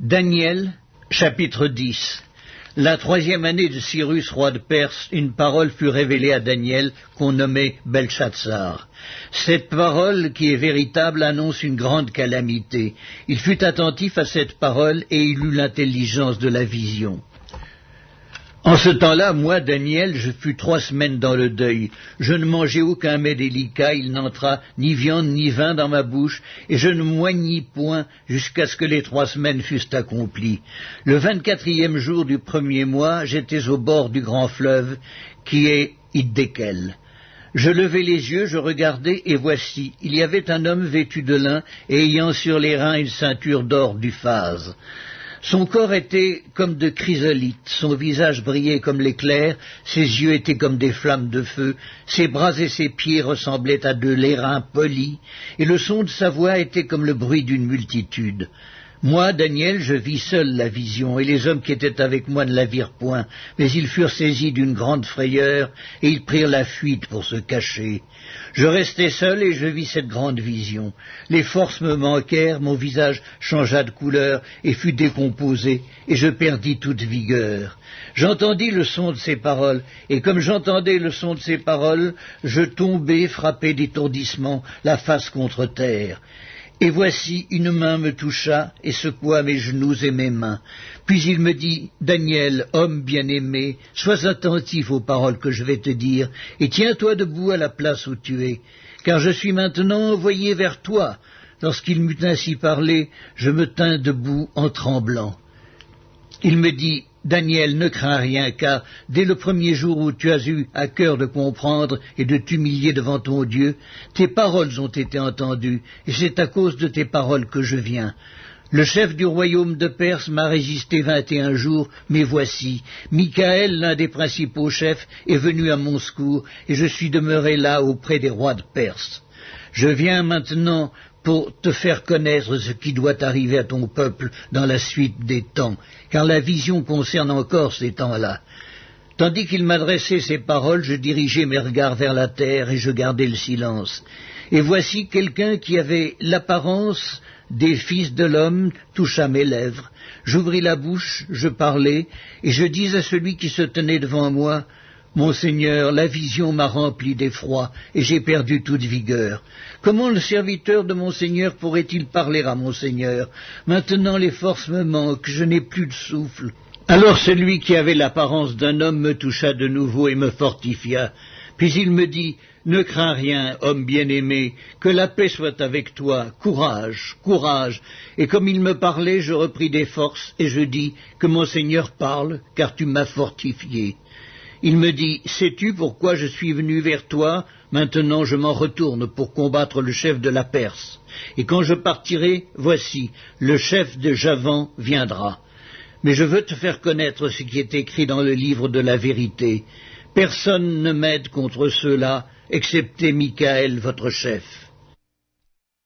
Daniel, chapitre 10. La 3e année de Cyrus, roi de Perse, une parole fut révélée à Daniel, qu'on nommait Belchatsar. Cette parole, qui est véritable, annonce une grande calamité. Il fut attentif à cette parole et il eut l'intelligence de la vision. En ce temps-là, moi, Daniel, je fus 3 semaines dans le deuil. Je ne mangeai aucun mets délicat, il n'entra ni viande ni vin dans ma bouche, et je ne m'oignis point jusqu'à ce que les 3 semaines fussent accomplies. Le 24e jour du 1er mois, j'étais au bord du grand fleuve, qui est Hiddékel. Je levai les yeux, je regardai, et voici, il y avait un homme vêtu de lin, et ayant sur les reins une ceinture d'or d'Uphaz. Son corps était comme de chrysolite, son visage brillait comme l'éclair, ses yeux étaient comme des flammes de feu, ses bras et ses pieds ressemblaient à de l'airain poli, et le son de sa voix était comme le bruit d'une multitude. Moi, Daniel, je vis seul la vision, et les hommes qui étaient avec moi ne la virent point, mais ils furent saisis d'une grande frayeur, et ils prirent la fuite pour se cacher. Je restai seul, et je vis cette grande vision. Les forces me manquèrent, mon visage changea de couleur, et fut décomposé, et je perdis toute vigueur. J'entendis le son de ces paroles, et comme j'entendais le son de ces paroles, je tombai, frappé d'étourdissement, la face contre terre. Et voici, une main me toucha et secoua mes genoux et mes mains. Puis il me dit, « Daniel, homme bien-aimé, sois attentif aux paroles que je vais te dire, et tiens-toi debout à la place où tu es, car je suis maintenant envoyé vers toi. » Lorsqu'il m'eut ainsi parlé, je me tins debout en tremblant. Il me dit, « Daniel, ne crains rien, car dès le 1er jour où tu as eu à cœur de comprendre et de t'humilier devant ton Dieu, tes paroles ont été entendues, et c'est à cause de tes paroles que je viens. Le chef du royaume de Perse m'a résisté 21 jours, mais voici, Michaël, l'un des principaux chefs, est venu à mon secours, et je suis demeuré là auprès des rois de Perse. Je viens maintenant pour te faire connaître ce qui doit arriver à ton peuple dans la suite des temps, car la vision concerne encore ces temps-là. » Tandis qu'il m'adressait ces paroles, je dirigeai mes regards vers la terre et je gardai le silence. Et voici quelqu'un qui avait l'apparence des fils de l'homme toucha mes lèvres. J'ouvris la bouche, je parlais, et je dis à celui qui se tenait devant moi, « Mon Seigneur, la vision m'a rempli d'effroi, et j'ai perdu toute vigueur. Comment le serviteur de mon Seigneur pourrait-il parler à mon Seigneur? Maintenant les forces me manquent, je n'ai plus de souffle. » Alors celui qui avait l'apparence d'un homme me toucha de nouveau et me fortifia. Puis il me dit, « Ne crains rien, homme bien-aimé, que la paix soit avec toi, courage, courage. » Et comme il me parlait, je repris des forces, et je dis, « Que mon Seigneur parle, car tu m'as fortifié. » Il me dit, « Sais-tu pourquoi je suis venu vers toi? Maintenant je m'en retourne pour combattre le chef de la Perse. Et quand je partirai, voici, le chef de Javan viendra. Mais je veux te faire connaître ce qui est écrit dans le livre de la vérité. Personne ne m'aide contre ceux-là, excepté Michaël, votre chef. »